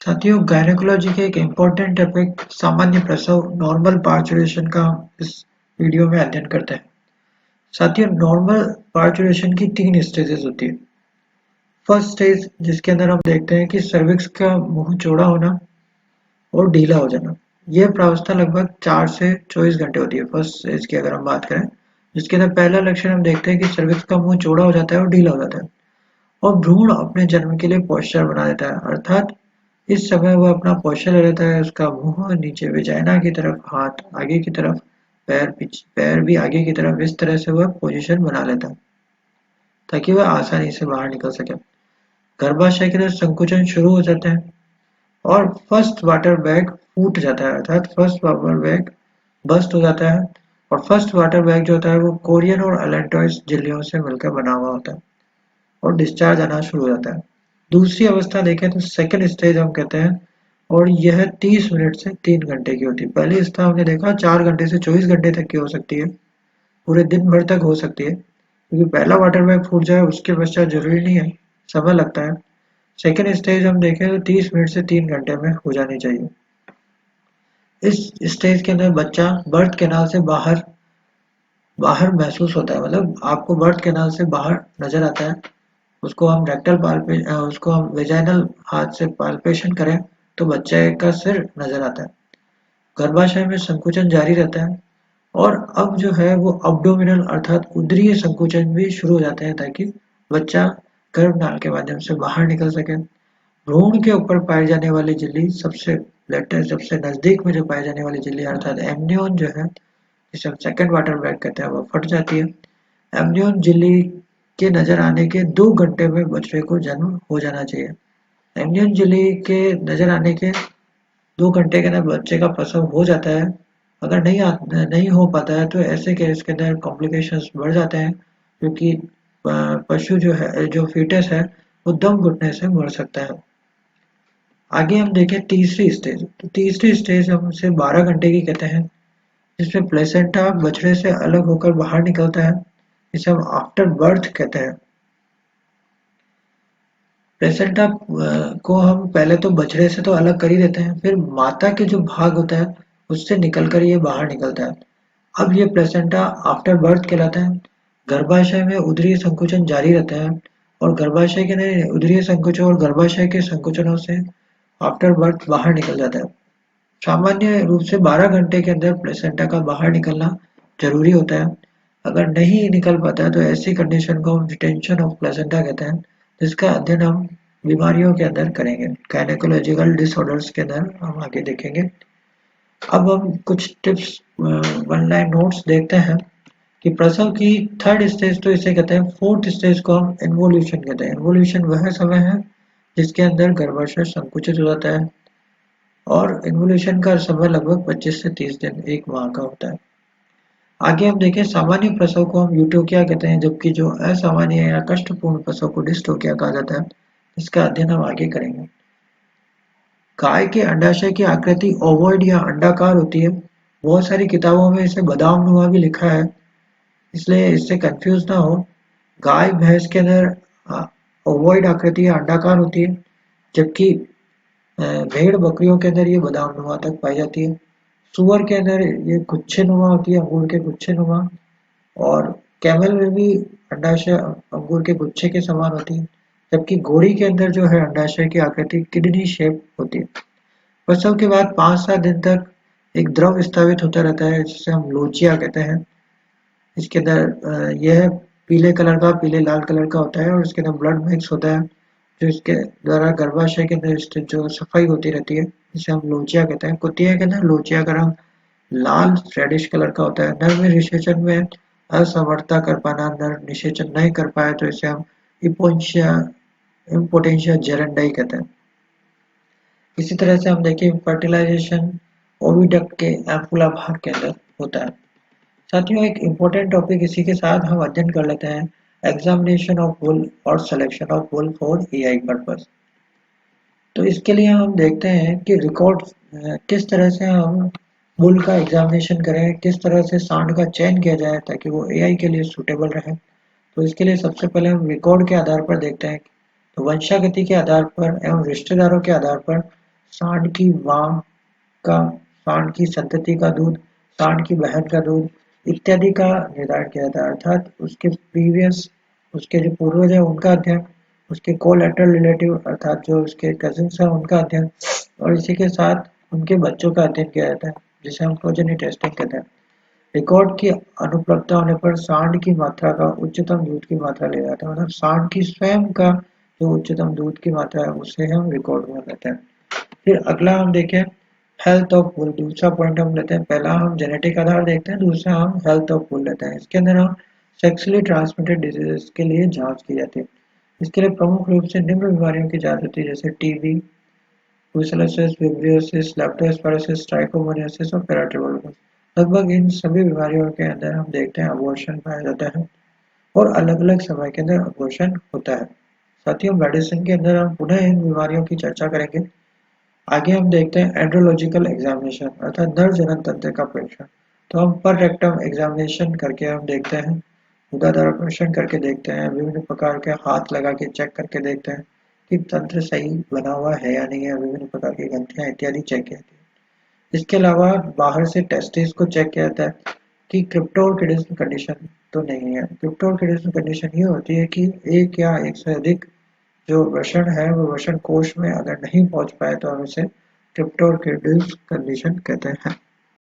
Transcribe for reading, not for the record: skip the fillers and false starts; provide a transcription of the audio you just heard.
साथियों, गायनेकोलॉजी के एक इम्पोर्टेंट टॉपिक सामान्य प्रसव नॉर्मल पार्चुरेशन का इस वीडियो में अध्ययन करते हैं। साथियों, नॉर्मल पार्चुरेशन की 3 स्टेजेस होती है। फर्स्ट स्टेज जिसके अंदर हम देखते हैं कि सर्विक्स का मुंह चौड़ा होना और ढीला हो जाना। यह प्रावस्था लगभग 4 से 24 घंटे होती है। फर्स्ट स्टेज की अगर हम बात करें, जिसके अंदर पहला लक्षण हम देखते हैं कि सर्विक्स का मुंह चौड़ा हो जाता है और ढीला हो जाता है और भ्रूण अपने जन्म के लिए पोस्चर बना देता है, अर्थात इस समय वह अपना पोस्चर ले लेता है। उसका मुंह नीचे वेजाइना की तरफ, हाथ आगे की तरफ, पैर भी आगे की तरफ, इस तरह से वह पोजीशन बना लेता है ताकि वह आसानी से बाहर निकल सके। गर्भाशय के अंदर संकुचन शुरू हो जाते हैं और फर्स्ट वाटर बैग फूट जाता है, अर्थात फर्स्ट वाटर बैग बस्ट हो जाता है। और फर्स्ट वाटर बैग जो होता है वो कोरियन और अलेंटॉइस झिल्लियों से मिलकर बना हुआ होता है और डिस्चार्ज आना शुरू हो जाता है। दूसरी अवस्था देखें तो सेकंड स्टेज हम कहते हैं और यह 30 मिनट से 3 घंटे की होती है। पहली अवस्था हमने देखा 4 घंटे से 24 घंटे तक की हो सकती है, पूरे दिन भर तक हो सकती है, क्योंकि पहला वाटर बैग फूट जाए उसके पश्चात जरूरी नहीं है, समय लगता है। सेकंड स्टेज हम देखें तो 30 मिनट से 3 घंटे में हो जानी चाहिए। इस स्टेज के अंदर बच्चा बर्थ कैनाल से बाहर बाहर महसूस होता है, मतलब आपको बर्थ कैनाल से बाहर नजर आता है। उसको हम वेजाइनल हाथ से पाल्पेशन करें तो बच्चे का सिर नजर आता है। गर्भाशय में संकुचन जारी रहता है और अब जो है वो अब्डोमिनल अर्थात उदरीय संकुचन भी शुरू हो जाते हैं ताकि बच्चा गर्भनाल के माध्यम से बाहर निकल सके। भ्रूण के ऊपर पाई जाने वाली झिल्ली सबसे लेटेस्ट सबसे नजदीक में जो पाई जाने वाली झिल्ली अर्थात एमनियोन जो है, जिसे हम सेकंड वाटर बैग कहते हैं, वो फट जाती है। एमनियोन झिल्ली के नजर आने के 2 घंटे में बच्चे को जन्म हो जाना चाहिए। एमनियोन झिल्ली के नजर आने के 2 घंटे के अंदर बच्चे का प्रसव हो जाता है। अगर नहीं हो पाता है तो ऐसे केस के अंदर कॉम्प्लिकेशंस बढ़ जाते हैं, क्योंकि पशु जो है, जो फीटस है, वो दम घुटने से मर सकता है। आगे हम देखें तीसरी स्टेज, तो तीसरी स्टेज हम इसे 12 घंटे की कहते हैं, जिसमें प्लेसेंटा बछड़े से अलग होकर बाहर निकलता है। इसे हम आफ्टर बर्थ कहते हैं। प्लेसेंटा को हम पहले तो बछड़े से तो अलग कर ही देते हैं, फिर माता के जो भाग होता है उससे निकलकर ये बाहर निकलता है। अब ये प्लेसेंटा आफ्टर बर्थ कहलाता है। गर्भाशय में उदरीय संकुचन जारी रहता है और गर्भाशय के नहीं उदरीय संकुचन और गर्भाशय के संकुचनों से आफ्टर बर्थ बाहर निकल जाता है। सामान्य रूप से 12 घंटे के अंदर प्लेसेंटा का बाहर निकलना जरूरी होता है। अगर नहीं निकल पाता है तो ऐसी कंडीशन को हम रिटेंशन ऑफ प्लेसेंटा कहते हैं, जिसका अध्ययन हम बीमारियों के अंदर करेंगे, गायनेकोलॉजिकल डिसऑर्डर्स के अंदर हम आगे देखेंगे। अब हम कुछ टिप्स वन लाइन नोट्स देखते हैं कि प्रसव की थर्ड स्टेज तो इसे कहते हैं। फोर्थ स्टेज को हम इन्वोल्यूशन कहते हैं। इन्वोल्यूशन वह समय है जिसके अंदर गर्भाशय संकुचित हो जाता है और इन्वोल्यूशन का समय लगभग 25 से 30 दिन, 1 माह का होता है। आगे हम देखें सामान्य प्रसव को हम यूटोकिया कहते हैं, जबकि जो असामान्य या कष्टपूर्ण प्रसव को डिस्टोकिया कहा जाता है। इसका अध्ययन हम आगे करेंगे। गाय के अंडाशय की आकृति ओवॉइड या अंडाकार होती है। बहुत सारी किताबों में इसे बादाम नुमा भी लिखा है, इसलिए इससे कंफ्यूज ना हो। गाय भैंस के अंदर ओवॉइड आकृति या अंडाकार होती है, जबकि भेड़ बकरियों के अंदर ये बादाम नुमा तक पाई जाती है। सुअर के अंदर ये गुच्छे नुमा होती है, अंगूर के गुच्छे नुमा। और कैमल में भी अंडाशय अंगूर के गुच्छे के समान होती है, जबकि घोड़ी के अंदर जो है अंडाशय की आकृति किडनी शेप होती है। प्रसव के बाद 5-7 दिन तक एक द्रव स्रावित होता रहता है, जिसे हम लोचिया कहते हैं। इसके अंदर यह पीले लाल कलर का होता है और इसके अंदर ब्लड मिक्स होता है, जो इसके द्वारा गर्भाशय के अंदर स्थित जो सफाई होती रहती है, जिसे हम लोचिया कहते हैं। कुतिया के अंदर लोचिया का रंग लाल रेडिश कलर का होता है। नर में निषेचन में असमर्थता कर पाना, नर निषेचन नहीं कर पाए तो इसे हम इपोन्शिया इम्पोटेंशिया जेरेंडाई कहते हैं। इसी तरह से हम देखें फर्टिलाइजेशन ओविडक्ट के एम्पुला भाग के अंदर होता है। साथियों, एक इम्पोर्टेंट टॉपिक इसी के साथ हम अध्ययन कर लेते हैं, एग्जामिनेशन ऑफ वुल और selection of wool for AI purpose. तो इसके लिए हम देखते हैं कि रिकॉर्ड किस तरह से हम वुल का एग्जामिनेशन करें, किस तरह से सांड का चयन किया जाए ताकि वो एआई के लिए सूटेबल रहे। तो इसके लिए सबसे पहले हम रिकॉर्ड के आधार पर देखते हैं, तो वंशागति के आधार पर एवं रिश्तेदारों के आधार पर सांड की मां का, सांड की संतति का दूध, सांड की बहन का दूध इत्यादि का निर्धारण किया जाता है। अर्थात उसके जो पूर्वज है उनका अध्ययन, उसके कोलैटरल रिलेटिव अर्थात जो उसके कजिन्स है उनका अध्ययन और इसी के साथ उनके बच्चों का अध्ययन किया जाता है, जिसे हम प्रोजेनी टेस्टिंग कहते हैं। रिकॉर्ड की अनुपलब्धता होने पर सांड की मात्रा का उच्चतम दूध की मात्रा ले जाता है, मतलब सांड की स्वयं का जो उच्चतम दूध की मात्रा है उसे हम रिकॉर्ड में लेते हैं। फिर अगला हम देखें हेल्थ ऑफ बुल। दूसरा पॉइंट हम लेते हैं, पहला हम जेनेटिक आधार देखते हैं, दूसरा हम हेल्थ ऑफ बुल लेते हैं। इसके अंदर हम सेक्सुअली ट्रांसमिटेड डिजीजेस के लिए जांच की जाती है। इसके लिए प्रमुख रूप से निम्न बीमारियों की जांच होती है, जैसे टीबी, ब्रुसेलोसिस, विब्रियोसिस, लेप्टोस्पायरोसिस, ट्राइकोमोनियासिस और पैराट्रिकोमोनासिस। लगभग इन सभी बीमारियों के अंदर हम देखते हैं अबॉर्शन पाया जाता है और अलग-अलग समय के अंदर अबॉर्शन होता है। साथियों, मेडिसिन के अंदर हम पुनः इन बीमारियों की चर्चा करेंगे। आगे हम देखते हैं एंड्रोलॉजिकल एग्जामिनेशन अर्थात नर जनन तंत्र का परीक्षण। तो हम पर रेक्टम एग्जामिनेशन करके हम देखते हैं, गुदादार परीक्षण करके देखते हैं, विभिन्न प्रकार के हाथ लगा के चेक करके देखते हैं कि तंत्र सही बना हुआ है या नहीं है, विभिन्न प्रकार की ग्रंथियां इत्यादि चेक किया जाती है। इसके अलावा बाहर से टेस्टिस को चेक किया जाता है कि क्रिप्टोर्किडिज्म कंडीशन तो नहीं है। क्रिप्टोर्किडिज्म कंडीशन ये होती है कि एक या एक से अधिक जो वृषण है वो वृषण कोश में अगर नहीं पहुंच पाए तो हम इसे क्रिप्टोर्किडिज्म कंडीशन कहते हैं।